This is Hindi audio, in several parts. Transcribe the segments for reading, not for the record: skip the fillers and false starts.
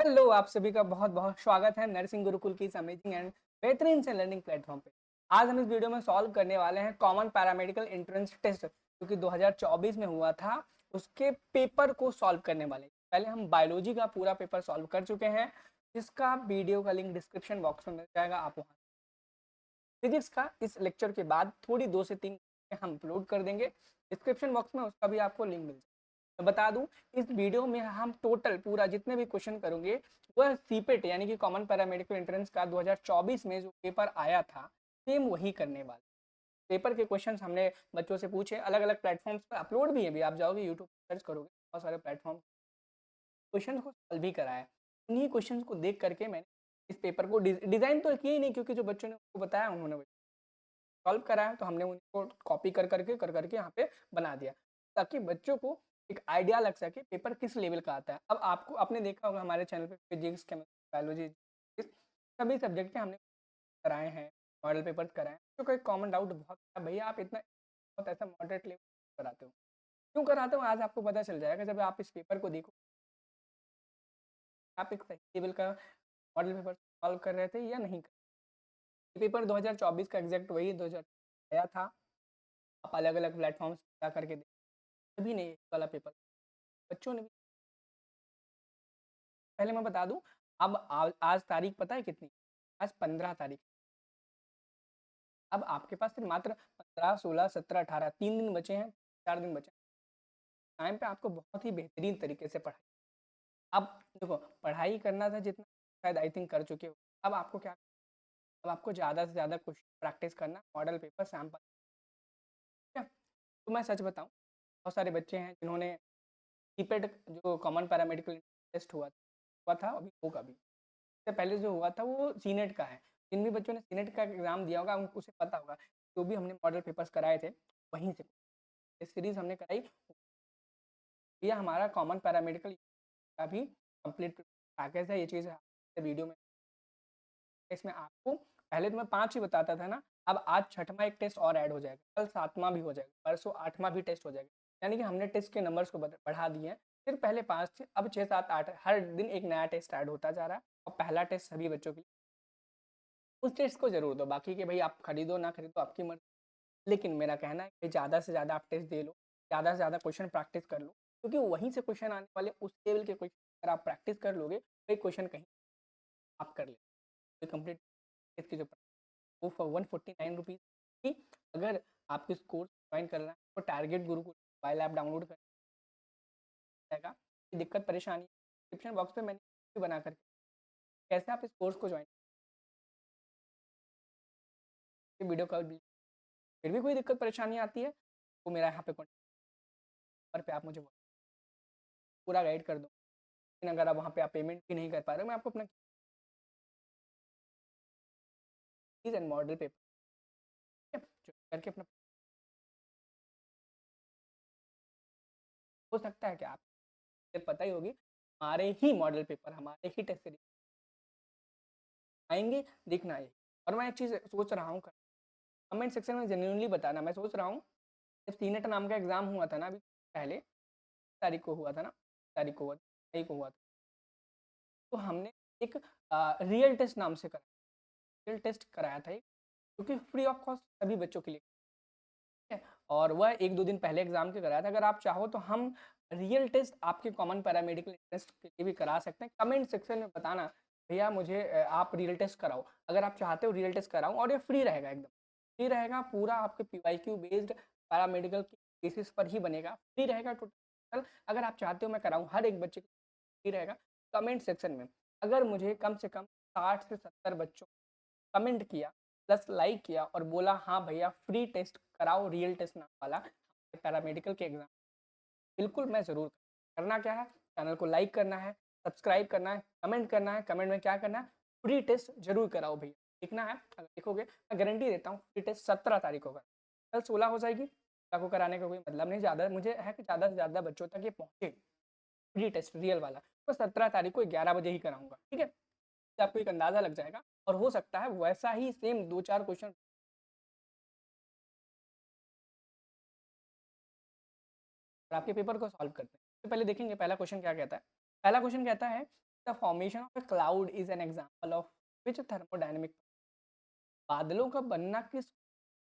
हेलो, आप सभी का बहुत बहुत स्वागत है नर्सिंग गुरुकुल की इस अमेजिंग एंड बेहतरीन से लर्निंग प्लेटफॉर्म पे। आज हम इस वीडियो में सॉल्व करने वाले हैं कॉमन पैरामेडिकल एंट्रेंस टेस्ट जो कि 2024 में हुआ था, उसके पेपर को सॉल्व करने वाले हैं। पहले हम बायोलॉजी का पूरा पेपर सॉल्व कर चुके हैं, जिसका वीडियो का लिंक डिस्क्रिप्शन बॉक्स में मिल जाएगा। आप वहाँ फिजिक्स का इस लेक्चर के बाद थोड़ी 2 से 3 हम अपलोड कर देंगे, डिस्क्रिप्शन बॉक्स में उसका भी आपको लिंक मिल जाएगा। मैं बता दूं, इस वीडियो में हम टोटल पूरा जितने भी क्वेश्चन करेंगे वह सीपेट यानी कि कॉमन पैरामेडिकल एंट्रेंस का 2024 में जो पेपर आया था सेम वही करने वाले। पेपर के क्वेश्चंस हमने बच्चों से पूछे, अलग अलग प्लेटफॉर्म्स पर अपलोड भी है। भी आप जाओगे यूट्यूब सर्च करोगे, बहुत सारे प्लेटफॉर्म क्वेश्चन को सॉल्व भी कराया। उन्हीं क्वेश्चन को देख करके मैंने इस पेपर को डिजाइन तो किया ही नहीं, क्योंकि जो बच्चों ने उसको बताया उन्होंने सॉल्व कराया, तो हमने उनको कॉपी कर करके यहाँ पे बना दिया, ताकि बच्चों को एक आइडिया लग सके पेपर किस लेवल का आता है। अब आपको आपने देखा होगा हमारे चैनल पे फिजिक्स, केमिस्ट्री, बायोलॉजी सभी सब्जेक्ट के हमने कराए हैं, मॉडल पेपर्स कराए हैं। तो कोई कॉमन डाउट बहुत था, भैया आप इतना बहुत ऐसा मॉडरेट लेवल कराते हो, क्यों कराते हो? आज आपको पता चल जाएगा जब आप इस पेपर को देखो। आप एक सही लेवल का मॉडल पेपर सॉल्व कर रहे थे या नहीं कर। पेपर 2024 का एग्जैक्ट वही 2000 आया था। आप अलग अलग प्लेटफॉर्म्स जा करके सभी ने ये वाला पेपर, बच्चों ने भी। पहले मैं बता दूं, अब आज तारीख पता है कितनी? आज 15 तारीख। अब आपके पास सिर्फ मात्र 15, 16, 17, 18 3 दिन बचे हैं, 4 दिन बचे हैं। टाइम पे आपको बहुत ही बेहतरीन तरीके से पढ़ाई। अब देखो, पढ़ाई करना था जितना शायद आई थिंक कर चुके हो। अब आपको क्या, अब आपको ज़्यादा से ज़्यादा क्वेश्चन प्रैक्टिस करना, मॉडल पेपर सैम्पल। ठीक है, तो मैं सच बताऊं, बहुत सारे बच्चे हैं जिन्होंने सीपेट जो कॉमन पैरामेडिकल टेस्ट हुआ था अभी होगा भी। इससे पहले जो हुआ था वो सीनेट का है। जिन भी बच्चों ने सीनेट का एग्जाम दिया होगा उनको उसे पता होगा, जो भी हमने मॉडल पेपर्स कराए थे वहीं से ये सीरीज हमने कराई। ये हमारा कॉमन पैरामेडिकल का भी कंप्लीट पैकेज है। ये चीज़ वीडियो में इसमें आपको पहले तो मैं 5 ही बताता था ना, अब आज छठवां एक टेस्ट और ऐड हो जाएगा, कल 7वां भी हो जाएगा, परसों 8वां भी टेस्ट हो जाएगा। यानी कि हमने टेस्ट के नंबर्स को बढ़ा दिए हैं। फिर पहले 5 थे, अब 6, 7, 8, हर दिन एक नया टेस्ट ऐड होता जा रहा है। और पहला टेस्ट सभी बच्चों के लिए, उस टेस्ट को जरूर दो। बाकी के भाई आप खरीदो ना खरीदो आपकी मर्जी, लेकिन मेरा कहना है कि ज़्यादा से ज़्यादा आप टेस्ट दे लो, ज़्यादा से ज़्यादा क्वेश्चन प्रैक्टिस कर लो, क्योंकि वहीं से क्वेश्चन आने वाले उस लेवल के क्वेश्चन। अगर आप प्रैक्टिस कर लोगे तो क्वेश्चन कहीं आप कर ले कंप्लीट इसकी जो वो फॉर 149 रुपीज़ की। अगर आपको इस कोर्स ज्वाइन करना है तो target Gurukul mobile app download कर जाएगा। दिक्कत परेशानी डिस्क्रिप्शन बॉक्स पे मैंने बना करके कैसे आप इस कोर्स को ज्वाइन, वीडियो कॉल भी। फिर भी कोई दिक्कत परेशानी आती है तो मेरा यहाँ पे कॉन्टैक्ट पे आप मुझे पूरा गाइड कर दो। लेकिन अगर आप वहाँ पे आप पेमेंट भी नहीं कर पा रहे हो, मैं आपको अपना फीस एंड मॉडल पेपर करके अपना, हो सकता है कि आप पता ही होगी हमारे ही मॉडल पेपर, हमारे ही टेस्ट सीरीज आएंगे, देखना है। और मैं एक चीज़ सोच रहा हूँ, कमेंट सेक्शन में जेन्युइनली बताना। मैं सोच रहा हूँ, जब सीनेट नाम का एग्ज़ाम हुआ था ना अभी पहले, तारीख को हुआ था ना, तारीख को हुआ तारीख को हुआ था, तो हमने एक रियल टेस्ट नाम से कराया, रियल टेस्ट कराया था एक, क्योंकि फ्री ऑफ कॉस्ट सभी बच्चों के लिए है। और वह 1-2 दिन पहले एग्जाम के कराया था। अगर आप चाहो तो हम रियल टेस्ट आपके कॉमन पैरामेडिकल टेस्ट के लिए भी करा सकते हैं। कमेंट सेक्शन में बताना भैया मुझे आप रियल टेस्ट कराओ। अगर आप चाहते हो रियल टेस्ट कराऊँ, और ये फ्री रहेगा, एकदम फ्री रहेगा, पूरा आपके PYQ बेस्ड पैरामेडिकल के बेसिस पर ही बनेगा, फ्री रहेगा टोटल। अगर आप चाहते हो मैं कराऊँ हर एक बच्चे फ्री रहेगा। कमेंट सेक्शन में अगर मुझे कम से कम 60 से 70 बच्चों कमेंट किया प्लस लाइक किया और बोला हाँ भैया फ्री टेस्ट कराओ, रियल टेस्ट नाम वाला पैरामेडिकल के एग्जाम, बिल्कुल मैं ज़रूर। करना क्या है, चैनल को लाइक करना है, सब्सक्राइब करना है, कमेंट करना है। कमेंट में क्या करना है, फ्री टेस्ट जरूर कराओ भैया, लिखना है। अगर लिखोगे मैं गारंटी देता हूँ फ्री टेस्ट 17 तारीख को, कल 16 हो जाएगी। को कराने का कोई मतलब नहीं, ज़्यादा मुझे है कि ज़्यादा से ज़्यादा बच्चों तक ये पहुँचे फ्री टेस्ट रियल वाला। तो 17 तारीख को 11 बजे ही कराऊंगा, ठीक है? तो आपको एक अंदाजा लग जाएगा, और हो सकता है वैसा ही सेम 2-4 क्वेश्चन आपके पेपर को सॉल्व करते हैं। तो पहले देखेंगे पहला क्वेश्चन क्या कहता है। पहला क्वेश्चन कहता है the formation of a cloud is an example of which thermodynamic. बादलों का बनना किस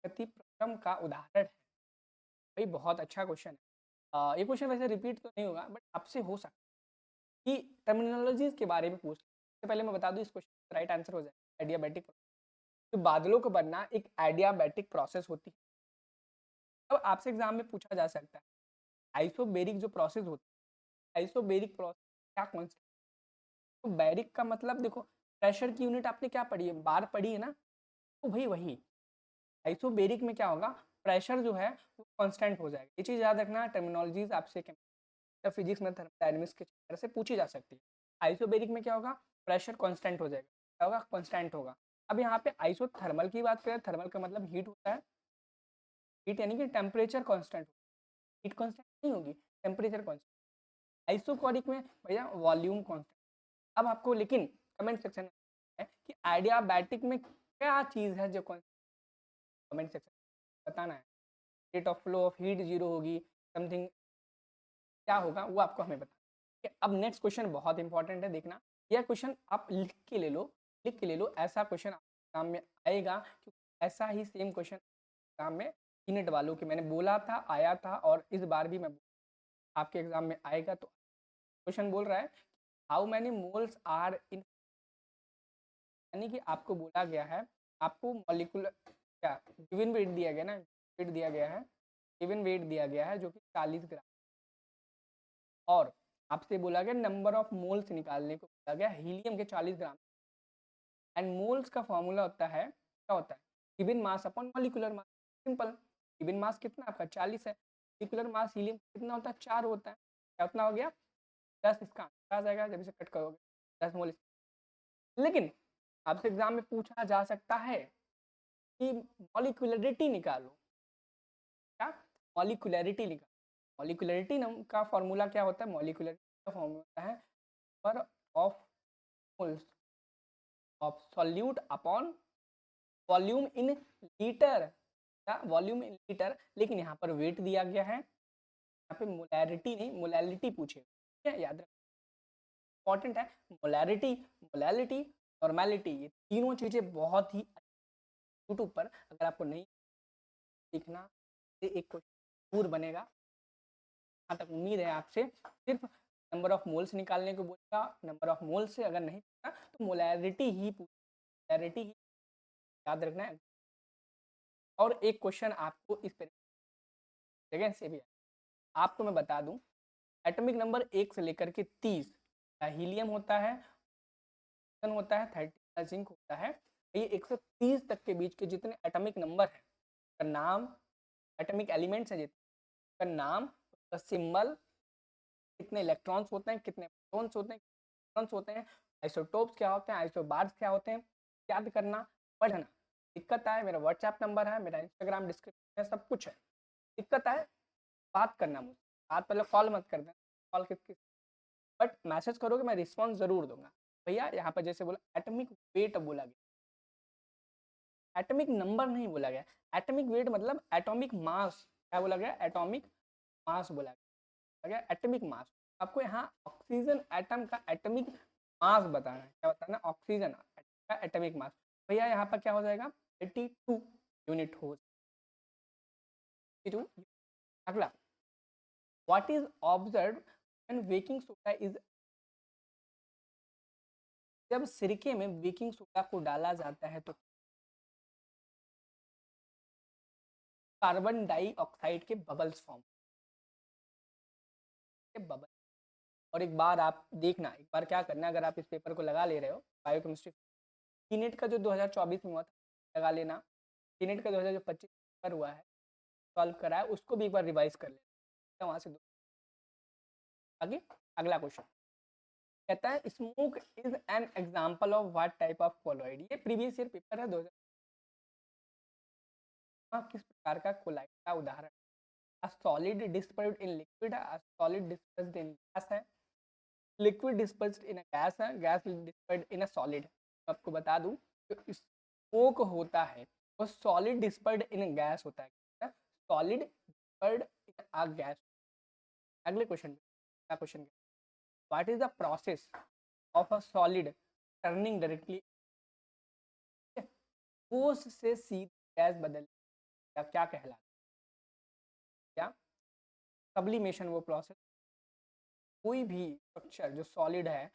गति प्रक्रम का उदाहरण है? भाई बहुत अच्छा क्वेश्चन है। ये क्वेश्चन वैसे रिपीट तो नहीं होगा, बट आपसे हो सकता है कि टर्मिनोलॉजीज के बारे में पूछ। सबसे पहले मैं बता दूं, इस क्वेश्चन का राइट आंसर हो जाएगा एडियाबैटिक। तो बादलों को बनना एक एडियाबैटिक प्रोसेस होती है। अब आपसे एग्जाम में पूछा जा सकता है आइसोबेरिक जो प्रोसेस होती है, आइसोबेरिक प्रोसेस क्या कॉन्सेप्ट? तो बैरिक का मतलब देखो, प्रेशर की यूनिट आपने क्या पढ़ी है, बार पढ़ी है ना, तो भाई वही आइसोबेरिक में क्या होगा, प्रेशर जो है वो कांस्टेंट हो जाएगा। ये चीज़ याद रखना, टर्मिनोलॉजीज आपसे फिजिक्स में थर्मोडायनेमिक्स के चैप्टर से पूछी जा सकती है। आइसोबेरिक में क्या होगा, प्रेशर कांस्टेंट हो जाएगा, क्या होगा, कांस्टेंट होगा। अब यहाँ पे आइसोथर्मल की बात करें, थर्मल का मतलब हीट होता है, हीट यानी कि टेम्परेचर कांस्टेंट, हीट कांस्टेंट नहीं होगी, टेम्परेचर कांस्टेंट। आइसोकोरिक में भैया वॉल्यूम कांस्टेंट। अब आपको लेकिन कमेंट सेक्शन में है कि एडियाबैटिक में क्या चीज़ है जो कमेंट सेक्शन बताना है। Rate of flow of heat zero होगी, समथिंग क्या होगा वो आपको हमें बताना है। अब नेक्स्ट क्वेश्चन बहुत इंपॉर्टेंट है, देखना। यह क्वेश्चन आप लिख के ले लो, लिख के ले लो, ऐसा क्वेश्चन एग्जाम में आएगा, क्योंकि ऐसा ही सेम क्वेश्चन एग्जाम में यूनिट वालों के मैंने बोला था आया था, और इस बार भी मैं आपके एग्जाम में आएगा। तो क्वेश्चन बोल रहा है how many moles are in, यानी कि आपको बोला गया है, आपको मॉलिक्यूलर क्या गिवन वेट दिया गया ना, वेट दिया गया है, गिवन वेट दिया गया है जो कि 40 ग्राम, और आपसे बोला गया नंबर ऑफ मोल्स निकालने को बोला गया हीलियम के 40 ग्राम। एंड मोल्स का फॉर्मूला होता है, क्या होता है, given mass upon molecular mass. Simple, given mass कितना आपका 40 है, मॉलिक्यूलर मास हीलियम कितना होता है 4 होता है, क्या उतना हो गया 10, इसका आंसर आ जाएगा जब इसे कट करोगे 10 मोल। लेकिन आपसे एग्जाम में पूछा जा सकता है कि मॉलिक्यूलरिटी निकालो, क्या मॉलिक्यूलरिटी निकालो। मॉलिक्यूलरिटी का फॉर्मूला क्या होता है, मॉलिक्यूलरिटी का फॉर्मूला होता है number of moles of solute upon volume in litre, क्या वॉल्यूम इन लीटर, लेकिन यहाँ पर वेट दिया गया है, यहाँ पे मोलैरिटी नहीं मोलैलिटी पूछे, ठीक है, याद रखना इंपॉर्टेंट है। मोलैरिटी, मोलैलिटी, नॉर्मेलिटी, ये तीनों चीजें बहुत ही यूट्यूब पर अगर आपको नहीं सीखना, एक क्वेश्चन जरूर बनेगा। यहाँ तक उम्मीद है आपसे, सिर्फ नंबर ऑफ मोल्स निकालने को बोलेगा, नंबर ऑफ मोल्स से अगर नहीं पूछा तो मोलैरिटी ही मोलैरिटी ही याद रखना है। और एक क्वेश्चन आपको इस तरीके से भी है, आपको मैं बता दूं, एटॉमिक नंबर 1 से लेकर के 30 हीलियम होता है, होता है 30 जिंक होता है, ये 130 तक के बीच के जितने एटॉमिक नंबर है का नाम, एटॉमिक एलिमेंट्स है जितने का नाम, उसका सिंबल, कितने इलेक्ट्रॉन्स होते हैं, कितने प्रोटॉन्स होते हैं, न्यूट्रॉन्स होते हैं, आइसोटोप्स क्या होते हैं, आइसोबार्स क्या होते हैं, याद करना, पढ़ना। दिक्कत आए मेरा व्हाट्सएप नंबर है, मेरा इंस्टाग्राम डिस्क्रिप्शन है, सब कुछ है। दिक्कत आए बात करना मुझसे, बात पहले कॉल मत कर देना, कॉल किस बट मैसेज करोगे मैं रिस्पॉन्स जरूर दूंगा। भैया यहाँ पर जैसे बोला एटॉमिक वेट बोला गया, एटॉमिक नंबर नहीं बोला गया, एटॉमिक वेट मतलब एटॉमिक मास, क्या बोला गया, एटॉमिक मास बोला गया, एटॉमिक मास। आपको यहाँ ऑक्सीजन एटम का एटॉमिक मास बताना है, क्या बताना, ऑक्सीजन का एटॉमिक मास। भैया यहाँ पर क्या हो जाएगा 82 यूनिट हो, 82। अगला, what is observe when baking soda is, जब सिरके में बेकिंग सोडा को डाला जाता है तो कार्बन डाइऑक्साइड के बबल्स फॉर्म के बबल। और एक बार आप देखना, एक बार क्या करना, अगर आप इस पेपर को लगा ले रहे हो बायोकेमिस्ट्री, सीनेट का जो 2024 में हुआ था लगा लेना, सीनेट का 2025 पेपर हुआ है सॉल्व करा है, उसको भी एक बार रिवाइज कर लेना वहाँ से आगे। अगला क्वेश्चन कहता है smoke is an example of what type of colloid, ये प्रीवियस ईयर पेपर है 2000, किस प्रकार का कोलॉइड का उदाहरण, a solid dispersed in liquid, a solid dispersed in gas है, लिक्विड डिस्पर्स्ड इन गैस है, gas dispersed in a solid. आपको बता दूं जो स्मोक होता है वो सॉलिड डिस्पर्स्ड इन गैस होता है, solid dispersed in a gas. अगले क्वेश्चन क्या question, what is the process of a solid turning directly, ठोस से सीधे गैस बदल या क्या कहलाता है? क्या सब्लिमेशन वो प्रोसेस, कोई भी स्ट्रक्चर जो सॉलिड है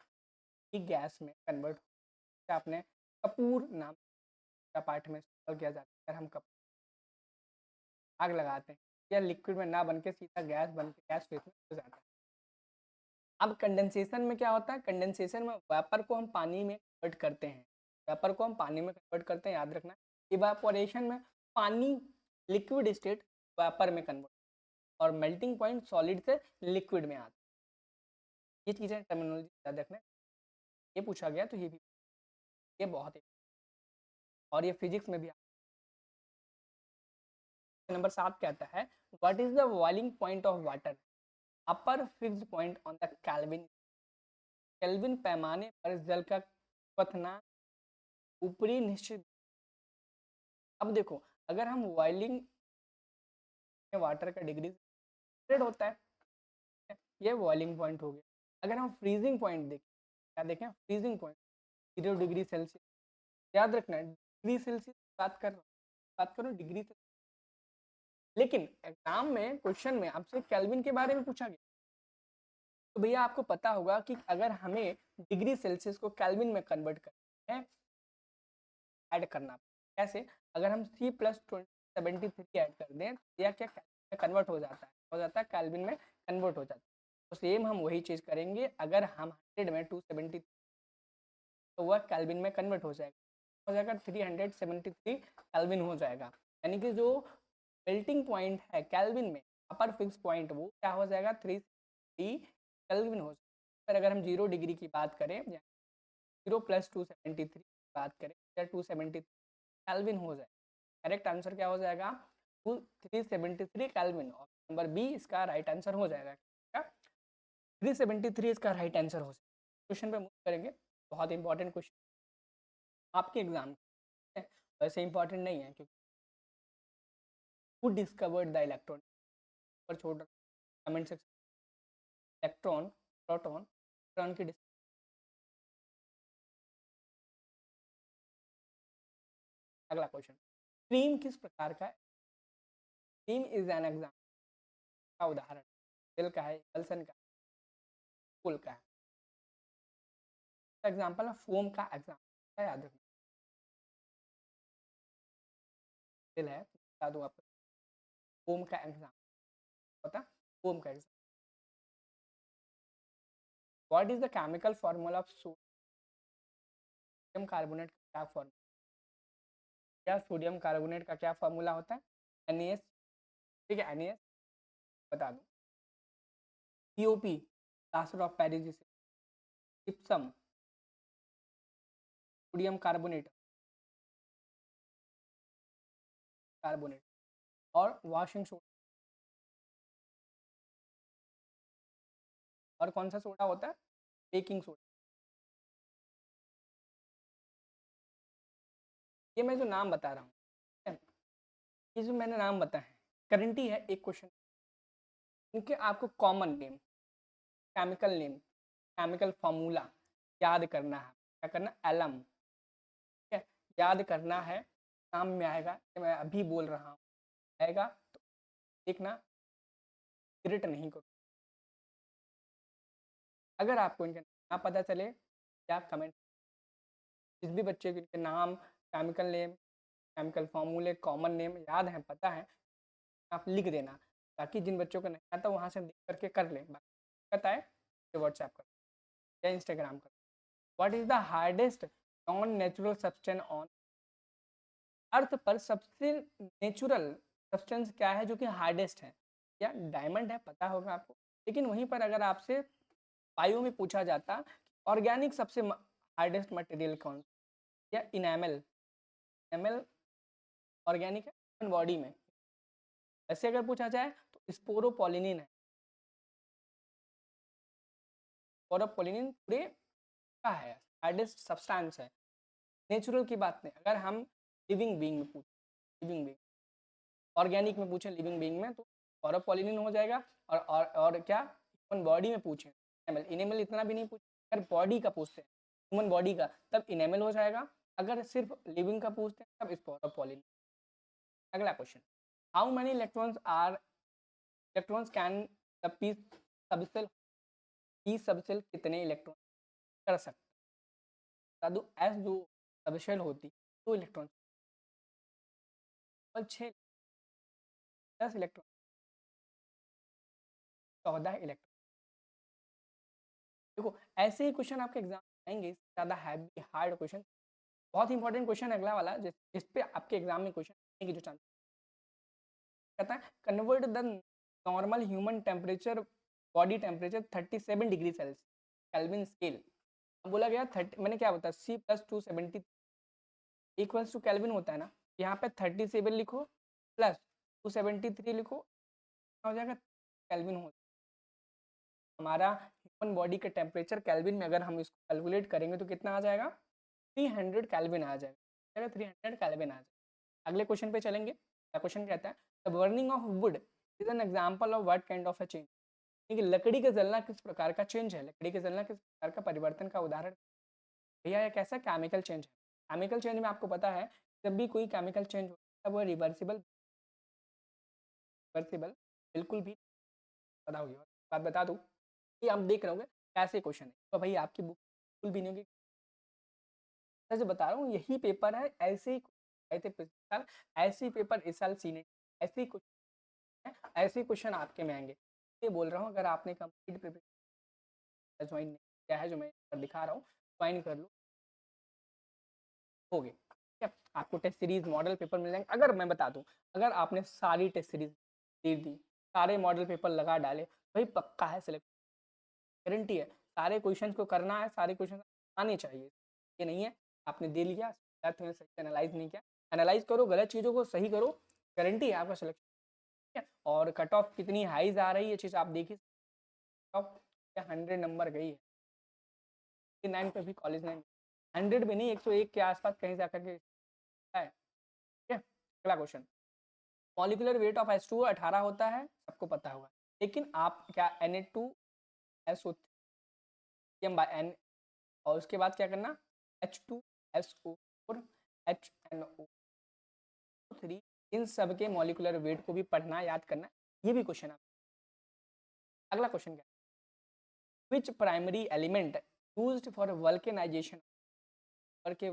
कि गैस में कन्वर्ट होता है। आपने कपूर नाम का पाठ में इस्तेमाल किया जाता है। अगर हम कपूर आग लगाते हैं या लिक्विड में ना बन के सीधा गैस बन के गैस फेस में हो जाता है। अब कंडेंसेशन में क्या होता है? कंडेंसेशन में वेपर को हम पानी में कन्वर्ट करते हैं, वेपर को हम पानी में कन्वर्ट करते हैं, याद रखना। इवापोरेशन में पानी लिक्विड स्टेट वेपर में कन्वर्ट, और मेल्टिंग पॉइंट सॉलिड से लिक्विड में आता है। ये चीज़ें टर्मिनोलॉजी याद रखना। ये पूछा गया तो ये भी, ये बहुत है, और ये फिजिक्स में भी। नंबर 7 कहता है what is the boiling point of water? Upper fixed point on the kelvin, kelvin पैमाने पर जल का क्वथनांक ऊपरी निश्चित। अब देखो, अगर हम बॉइलिंग वाटर का डिग्री 100 होता है, ये बॉइलिंग पॉइंट हो गया। अगर हम फ्रीजिंग पॉइंट देखें, क्या देखें? Freezing point 0 degree Celsius. याद रखना है डिग्री सेल्सियस बात करो डिग्री से। लेकिन एग्जाम में क्वेश्चन में आपसे केल्विन के बारे में पूछा गया, तो भैया आपको पता होगा कि अगर हमें डिग्री सेल्सियस को केल्विन में कन्वर्ट करना है, ऐड करना कैसे? अगर हम C प्लस 73 ऐड कर दें तो यह क्या कन्वर्ट हो जाता है केल्विन में कन्वर्ट हो जाता है। तो सेम हम वही चीज़ करेंगे, अगर हम 100 में 273 तो वह केल्विन में कन्वर्ट हो जाएगा 373 केल्विन हो जाएगा। यानी कि जो मेल्टिंग पॉइंट है केल्विन में, अपर फिक्स पॉइंट, वो क्या हो जाएगा? 3 केल्विन हो जाएगा। पर अगर हम 0 डिग्री की बात करें, 0 प्लस 273 की बात करें, या 273 केल्विन हो जाए। करेक्ट आंसर क्या हो जाएगा? 373 केल्विन। ऑप्शन नंबर बी इसका राइट आंसर हो जाएगा। 373 इसका राइट आंसर हो जाएगा। क्वेश्चन पे मूव करेंगे, बहुत इंपॉर्टेंट क्वेश्चन आपके एग्जाम में, वैसे इंपॉर्टेंट नहीं है क्योंकि हु डिस्कवर्ड द इलेक्ट्रॉन, पर छोड़ comment section. Electron, proton, neutron की अगला क्वेश्चन, स्ट्रीम किस प्रकार का है? स्ट्रीम इज एन एग्जाम का उदाहरण, दिल का है, पल्सन का, पुल का है। एग्जाम्पल है फोम का एग्जाम्पल, याद रखना। दिल है, बता दूँ आपको, फोम का एग्जाम पता, फोम का exam. What is the chemical formula of sodium carbonate का क्या फॉर्मूला? क्या सोडियम कार्बोनेट का क्या फॉर्मूला होता है? NaS। ठीक है, NaS बता दूँ। COP, plaster of Paris, gypsum, sodium carbonate, और वॉशिंग सोडा। और कौन सा सोडा होता है? Baking soda. ये मैं जो नाम बता रहा हूँ, ये जो मैंने नाम बताया है, गारंटी है एक क्वेश्चन, क्योंकि आपको कॉमन नेम, केमिकल फॉर्मूला याद करना है। क्या करना? एलम, ठीक है, याद करना है। नाम में आएगा कि मैं अभी बोल रहा हूँ, आएगा तो देखना, इरिट नहीं करो। अगर आपको इनके ना पता चले या कमेंट, जिस भी बच्चे को इनके नाम, केमिकल नेम, केमिकल फॉर्मूले, कॉमन नेम याद है, पता है, आप लिख देना, ताकि जिन बच्चों को नहीं आता वहाँ से देख करके कर लें। पता है तो व्हाट्सएप कर या इंस्टाग्राम कर। What is the hardest non natural substance on earth? पर सबसे नेचुरल सब्सटेंस क्या है जो कि हार्डेस्ट है? या डायमंड है, पता होगा आपको। लेकिन वहीं पर अगर आपसे बायो में पूछा जाता ऑर्गेनिक सबसे हार्डेस्ट मटेरियल कौन, या इनेमल, एमएल ऑर्गेनिक है बॉडी में, ऐसे अगर पूछा जाए तो स्पोरोपोलिनिन है। स्पोरोपोलिनिन पूरे का है, हार्डेस्ट सब्सटेंस है। नेचुरल की बात नहीं, अगर हम लिविंग बीइंग में पूछें, लिविंग बीइंग ऑर्गेनिक में पूछें, लिविंग बीइंग में, तो स्पोरोपोलिनिन हो जाएगा। और क्या ह्यूमन बॉडी में पूछें, इनेमल, इनेमल इतना भी नहीं पूछे, अगर बॉडी का पूछते हैं, ह्यूमन बॉडी का, तब इनेमल हो जाएगा। अगर सिर्फ लिविंग का पूछते हैं तब स्पोर ऑफ पॉलिन। अगला question, how many electrons can the P subshell कितने इलेक्ट्रॉन कर सकते हैं? दो एस जो सबशेल होती 2 इलेक्ट्रॉन और 6 10 इलेक्ट्रॉन 14 इलेक्ट्रॉन। देखो ऐसे ही क्वेश्चन आपके एग्जाम में आएंगे, ज़्यादा हैवी हार्ड क्वेश्चन। बहुत इंपॉर्टेंट क्वेश्चन अगला वाला जिस पे आपके एग्जाम में क्वेश्चन आने की जो चांस कहता है, convert the normal human temperature body temperature 37 degree Celsius kelvin scale. बोला गया 30, मैंने क्या बताया, C + 270 इक्वल्स टू केल्विन होता है ना, यहाँ पे 37 लिखो प्लस 273 लिखो, हो जाएगा केल्विन। हो हमारा ह्यूमन बॉडी का टेम्परेचर केल्विन में अगर हम इसको कैलकुलेट करेंगे तो कितना आ जाएगा, 300 केल्विन आ जाएगा, 300 केल्विन आ जाएगा। अगले क्वेश्चन पे चलेंगे। क्वेश्चन कहता है, the burning of would is an example of what kind of a change. लकड़ी का जलना किस प्रकार का चेंज है, लकड़ी का जलना किस प्रकार का परिवर्तन का उदाहरण। भैया ये कैसा केमिकल चेंज है। केमिकल चेंज में आपको पता है जब भी कोई केमिकल चेंज होता है वो रिवर्सिबल रिवर्सिबल बिल्कुल भी पता होगी। बात बता दूँ कि आप देख रहे होंगे कैसे क्वेश्चन है, तो भाई आपकी बुक बिल्कुल भी नहीं होगी। जैसे बता रहा हूँ यही पेपर है, ऐसे ही ऐसे पेपर इस साल सीने ऐसे ही कुछ ऐसे क्वेश्चन आपके में आएंगे। ये बोल रहा हूँ अगर आपने कंप्लीट प्रिपरेशन ज्वाइन नहीं किया है, जो मैं दिखा रहा हूँ ज्वाइन कर लो, हो गए ठीक है। आपको टेस्ट सीरीज मॉडल पेपर मिल जाएंगे। अगर मैं बता दूं, अगर आपने सारी टेस्ट सीरीज दे दी, सारे मॉडल पेपर लगा डाले, भाई पक्का है सिलेक्ट, गारंटी है। सारे क्वेश्चन को करना है, सारे क्वेश्चन आने चाहिए, ये नहीं है आपने दे लिया सही से एनालाइज नहीं किया। एनालाइज करो, गलत चीज़ों को सही करो, गारंटी है आपका सिलेक्शन ठीक है। और कट ऑफ कितनी हाईज आ रही है चीज़ आप देखिए, कट ऑफ 100 नंबर गई है, 9 पे भी कॉलेज नहीं, 100 भी नहीं, 101 के आसपास कहीं जाकर के है ठीक है। अगला question, molecular weight of H2O 18 होता है, सबको पता होगा, लेकिन आप क्या Na2SO3 और उसके बाद क्या करना H2SO4 HNO3, इन सब के मॉलिक्यूलर वेट को भी पढ़ना, याद करना, ये भी क्वेश्चन आप। अगला क्वेश्चन क्या, which primary element used for vulcanization के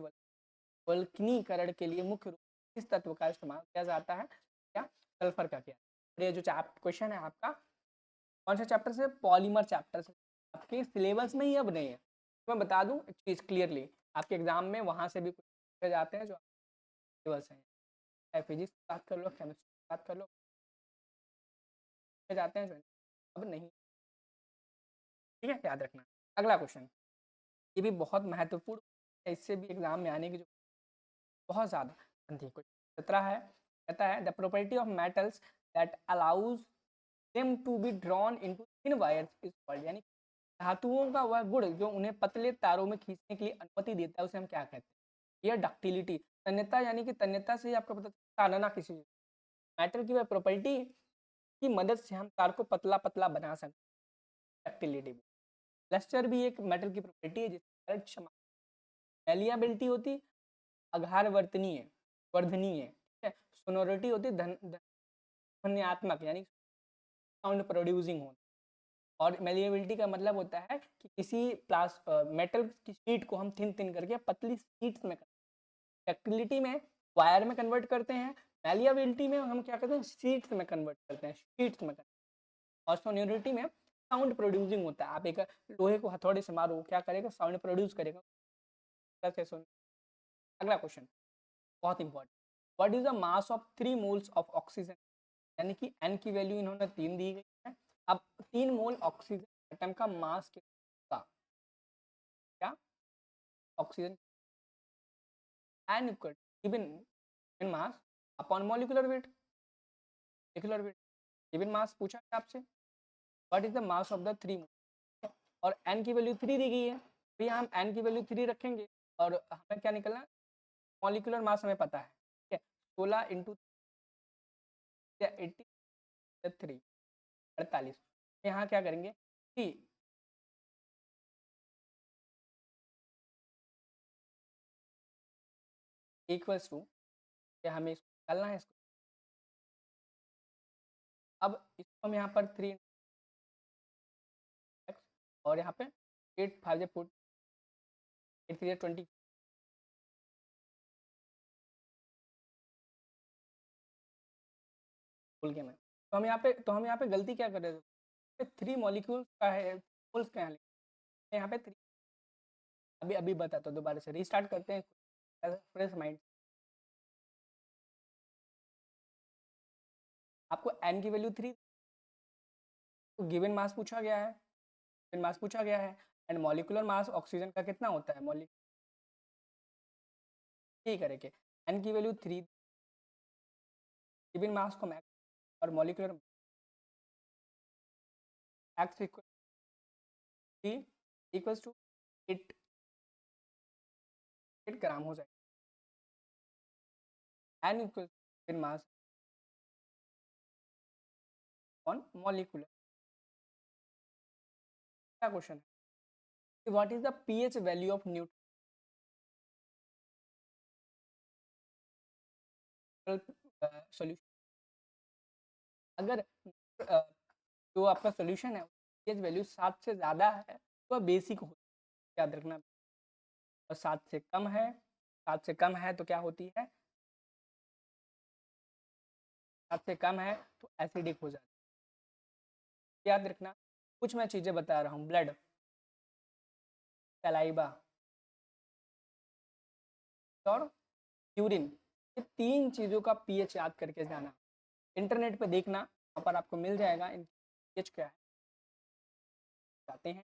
वल्कनीकरण के लिए मुख्य रूप से इस तत्व का इस्तेमाल किया जाता है, क्या सल्फर का किया। ये जो क्वेश्चन है आपका कौन सा चैप्टर से, पॉलीमर चैप्टर से, आपके सिलेबस में ही अब नहीं है। तो मैं बता दूं एक चीज़ क्लियरली, आपके एग्जाम में वहाँ से भी कुछ जाते हैं जो सिलेबस हैं, चाहे फिजिक्स की बात कर लो, केमिस्ट्री की बात कर लो, जाते हैं जो अब नहीं, ठीक है, याद रखना। अगला क्वेश्चन, ये भी बहुत महत्वपूर्ण है, इससे भी एग्जाम में आने की जो बहुत ज़्यादा बनती है। कुछ 17 है, कहता है the property of metals that allows them to be drawn into thin wires is called, यानी धातुओं का वह गुण जो उन्हें पतले तारों में खींचने के लिए अनुमति देता है उसे हम क्या कहते हैं। यह डक्टिलिटी, तन्यता, यानी कि तन्यता से आपको पता तानना किसी मेटल की वह प्रॉपर्टी की मदद से हम तार को पतला पतला बना सकते हैं, डक्टिलिटी। लस्टर भी एक मेटल की प्रॉपर्टी है जिसकी क्षमा मेलियाबिलिटी होती, आघार वर्तनीय वर्धनीय, ठीक है। सोनोरिटी होती ध्वन्यात्मक, यानी साउंड प्रोड्यूसिंग होना। और मेलिएबिलिटी का मतलब होता है कि किसी मेटल की शीट को हम थिन थिन करके पतली शीट्स में डक्टिलिटी में वायर में कन्वर्ट करते हैं, मेलिएबिलिटी में हम क्या करते हैं शीट्स में कन्वर्ट करते हैं, शीट्स में और सोनियोरिटी में साउंड प्रोड्यूसिंग होता है। आप एक लोहे को हथौड़े से मारो क्या करेगा, साउंड प्रोड्यूस करेगा। अगला क्वेश्चन बहुत important, what is the mass of 3 moles of oxygen, यानी कि n की वैल्यू इन्होंने 3 दी गई है। अब 3 मोल ऑक्सीजन एटम का मास कितना, क्या oxygen n equal given in mass upon molecular weight, molecular weight given mass पूछा है आपसे, what is the mass of the 3 मोल, और n की वैल्यू 3 दी गई है, तो यहाँ हम n की वैल्यू 3 रखेंगे और हमें क्या निकलना, मॉलिक्यूलर मास हमें पता है ठीक है, 16 इंटू 83 48, यहाँ क्या करेंगे कि इक्वल्स टू, क्या हमें इसको निकालना है इसको। अब इसको हम यहाँ पर 3 एक्स और यहाँ पे 8 5 पुट 8 3 20 भूल गया मैं। तो हम यहाँ पे गलती क्या कर रहे थे, 3 मॉलिक्यूल्स का है, मोल्स का है, यहाँ पे 3। अभी अभी बताता हूँ, दोबारा से रीस्टार्ट करते हैं फ्रेश माइंड। आपको एन की वैल्यू 3, तो गिवन मास पूछा गया है, गिवन मास पूछा गया है, एंड मॉलिकुलर मास ऑक्सीजन का कितना होता है, ठीक करेंगे। एन की वैल्यू 3, गिवन मास को मैक्स और molecular x equals to 8 gram हो जाएगा। N equal given mass on molecular. क्या क्वेश्चन है, what is the pH value of neutral solution. अगर जो आपका सॉल्यूशन है पीएच वैल्यू 7 से ज़्यादा है तो बेसिक हो, याद रखना। और 7 से कम है, 7 से कम है तो क्या होती है, 7 से कम है तो एसिडिक हो जाती है, याद रखना। कुछ मैं चीज़ें बता रहा हूँ, ब्लड, सलाइबा और यूरिन, ये 3 चीज़ों का पीएच याद करके जाना। इंटरनेट पे देखना, वहाँ पर आपको मिल जाएगा इन पीएच क्या है, जाते हैं।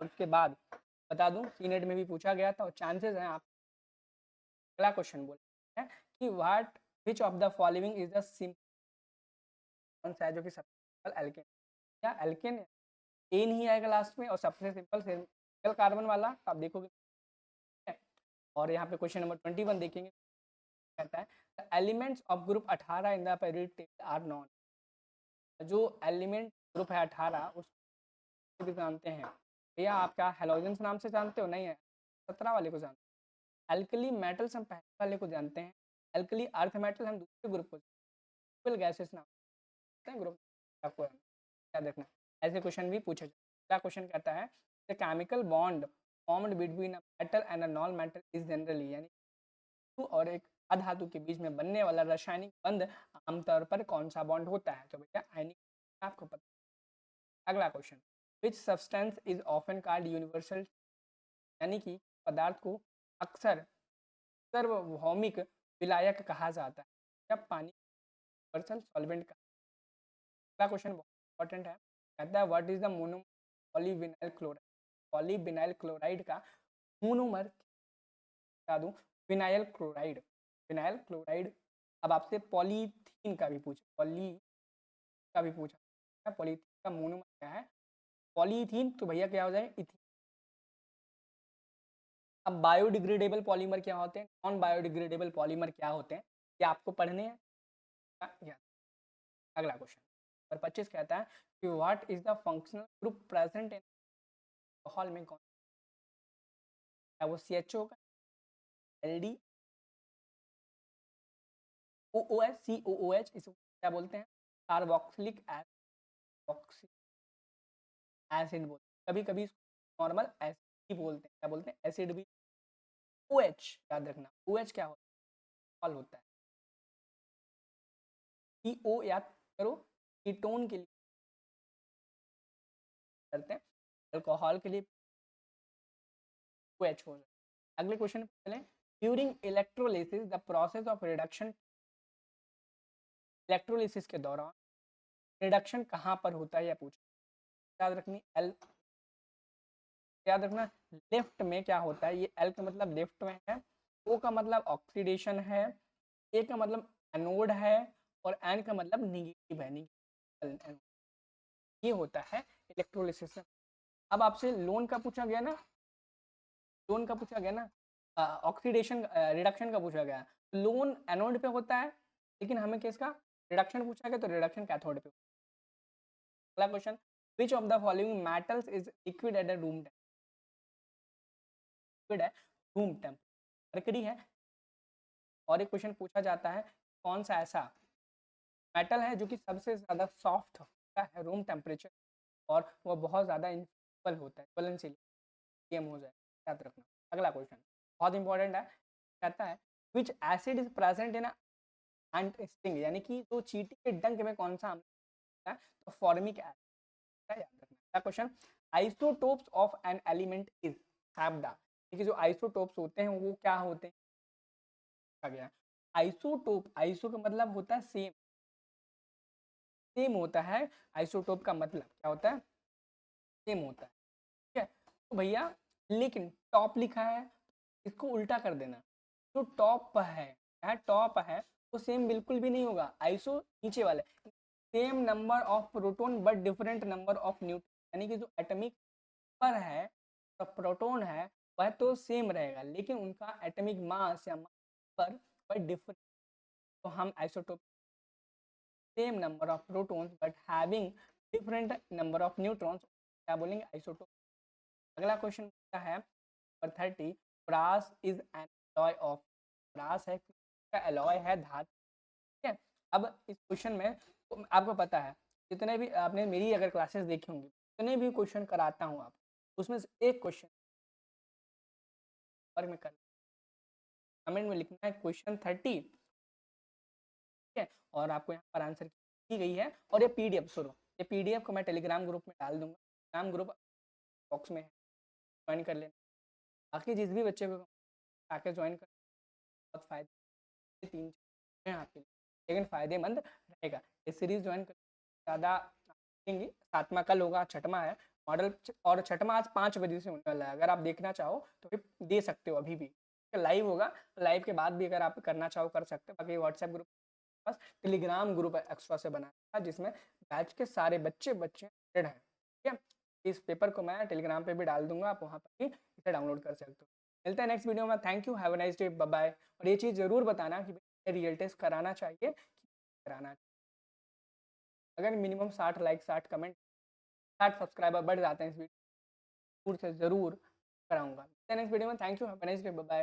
उसके बाद बता दूं, सीनेट में भी पूछा गया था और चांसेस हैं आप अगला क्वेश्चन बोले हैं कि what which of the following is the simple, कौन सा है जो कि सिंपल एल्केन, या एल्केन एन ही आएगा लास्ट में और सबसे सिंपल सिंगल कार्बन वाला, तो आप देखोगे। और यहाँ पे क्वेश्चन नंबर 21 देखेंगे, कहता है elements of group 18 in the period table are known. जो एलिमेंट ग्रुप है 18 उसको भी जानते हैं भैया, आप क्या हेलोजेंस नाम से जानते हो, नहीं है, 17 वाले को जानते हैं। एल्कली मेटल्स हम पहले वाले को जानते हैं, एल्कली अर्थ मेटल हम दूसरे ग्रुप को, गैसेस नाम हैं ग्रुप, आपको क्या देखना है। ऐसे क्वेश्चन भी पूछे जाते हैं। क्या क्वेश्चन कहता है, the chemical bond formed between a metal and a non metal is generally, यानी धातु और एक अधातु के बीच में बनने वाला रासायनिक बंध आमतौर पर कौन सा बॉन्ड होता है, तो भैया आयनिक, आपको पता। अगला question, which substance is often called universal, यानी कि पदार्थ को अक्सर सार्वभौमिक विलायक कहा जाता है, जब पानी यूनिवर्सल सॉल्वेंट का। अगला क्वेश्चन बहुत इंपॉर्टेंट है, कहता है what is the mono polyvinyl chloride, polyvinyl chloride का मोनोमर बता दूं, विनाइल क्लोराइड, विनाइल क्लोराइड। अब आपसे पॉलीथीन का भी पूछा, पॉलीथीन का मोनोमर क्या है, पॉलीथीन, तो भैया क्या हो जाए, इथीन। अब बायोडिग्रेडेबल पॉलीमर क्या होते हैं, नॉन बायोडिग्रेडेबल पॉलीमर क्या होते हैं, ये आपको पढ़ने हैं। अगला क्वेश्चन और 25 कहता है कि what is the functional group present in alcohol में, कौन, क्या वो CHO का, LD, OOH, COOH, इसको क्या बोलते हैं, कार्बोक्सिलिक एसिड बोलते हैं, कभी कभी नॉर्मल एसिड बोलते हैं, क्या बोलते हैं, एसिड भी। OH याद रखना, OH क्या होता है, होता है। CO याद करो, कीटोन के लिए करते हैं, अल्कोहल के लिए OH हो जाए। अगले क्वेश्चन पे चलें, during electrolysis the process of reduction, electrolysis के दौरान रिडक्शन कहाँ पर होता है, यह पूछा, याद रखनी एल, याद रखना लेफ्ट में क्या होता है, ये एल का मतलब लेफ्ट में है, ओ का मतलब ऑक्सीडेशन है, ए का मतलब एनोड है, और एन का मतलब निगेटिव है, निगेटिव, ये होता है इलेक्ट्रोलिसिस में। अब आपसे लोन का पूछा गया ना, लोन का पूछा गया ना, ऑक्सीडेशन रिडक्शन का पूछा गया, लोन एनोड पे होता है, लेकिन हमें किसका रिडक्शन पूछा गया, तो रिडक्शन कैथोड पे। अगला question, which of the following metals is liquid at a room temperature, liquid है रूम टेम्परेचर, मरकरी है, और एक क्वेश्चन पूछा जाता है कौन सा ऐसा मेटल है जो कि सबसे ज़्यादा सॉफ्ट होता है रूम टेम्परेचर और वो बहुत ज़्यादा इनफ्लेमेबल होता है, ज्वलनशील गेम हो जाए, याद रखना। अगला क्वेश्चन बहुत इंपॉर्टेंट है, कहता है विच acid is present in ant sting, यानी कि जो चींटी के डंक में कौन सा अम्ल है, तो फॉर्मिक एसिड, याद रखना। अगला question isotopes of an element is हैब्डा, देखिए जो आइसोटोप्स होते हैं वो क्या होते हैं, आ गया आइसोटोप, आइसो का मतलब होता है सेम, सेम होता है, आइसोटोप का मतलब क्या होता है, सेम होता है, ठीक है। तो भैया लेकिन टॉप लिखा है, इसको उल्टा कर देना, जो टॉप है टॉप है वो सेम बिल्कुल भी नहीं होगा, आइसो नीचे वाले, same number of proton but different number of neutron, यानी कि जो एटॉमिक पर है तो प्रोटोन है वह तो सेम रहेगा लेकिन उनका एटॉमिक मास या मास पर वह डिफरेंट, तो हम isotope same number of protons but having different number of neutrons क्या बोलेंगे, आइसोटोप। अगला क्वेश्चन क्या है number 30, brass is an alloy of, brass है क्या, एलॉय है धातु, ठीक है। अब इस क्वेश्चन में तो आपको पता है जितने भी आपने मेरी अगर क्लासेस देखी होंगी, जितने भी क्वेश्चन कराता हूँ आप, उसमें से एक क्वेश्चन और मैं कर, कमेंट में लिखना है क्वेश्चन 30, ठीक है, और आपको यहाँ पर आंसर की गई है, और ये पीडीएफ सुनो, ये पीडीएफ को मैं टेलीग्राम ग्रुप में डाल दूंगा, टेलीग्राम ग्रुप बॉक्स में है, ज्वाइन कर लेना। बाकी जिस भी बच्चे को आके ज्वाइन कर, बहुत फायदे, तीन हैं आपके लिए, लेकिन फ़ायदेमंद रहेगा। ये सीरीज़ ज्वाइन कर ज़्यादा देंगे, सातवां कल होगा, छठवां है मॉडल, और छठवां आज 5 बजे से होने वाला है, अगर आप देखना चाहो तो फिर दे सकते हो अभी भी, लाइव होगा, लाइव के बाद भी अगर आप करना चाहो कर सकते हो। बाकी व्हाट्सएप ग्रुप पास टेलीग्राम ग्रुप एक्स्ट्रा से बनाया था जिसमें बैच के सारे बच्चे एड हैं, ठीक है। इस पेपर को मैं टेलीग्राम पे भी डाल दूंगा, आप वहाँ पर भी इसे डाउनलोड कर सकते हो। मिलते हैं नेक्स्ट वीडियो में, thank you, have a nice day, bye bye. और ये चीज़ ज़रूर बताना कि रियल टेस्ट कराना चाहिए कि कराना चाहिए। अगर मिनिमम 60 लाइक 60 कमेंट 60 सब्सक्राइबर बढ़ जाते हैं इस वीडियो से ज़रूर कराऊंगा। नेक्स्ट वीडियो में, thank you, have a nice day, bye bye.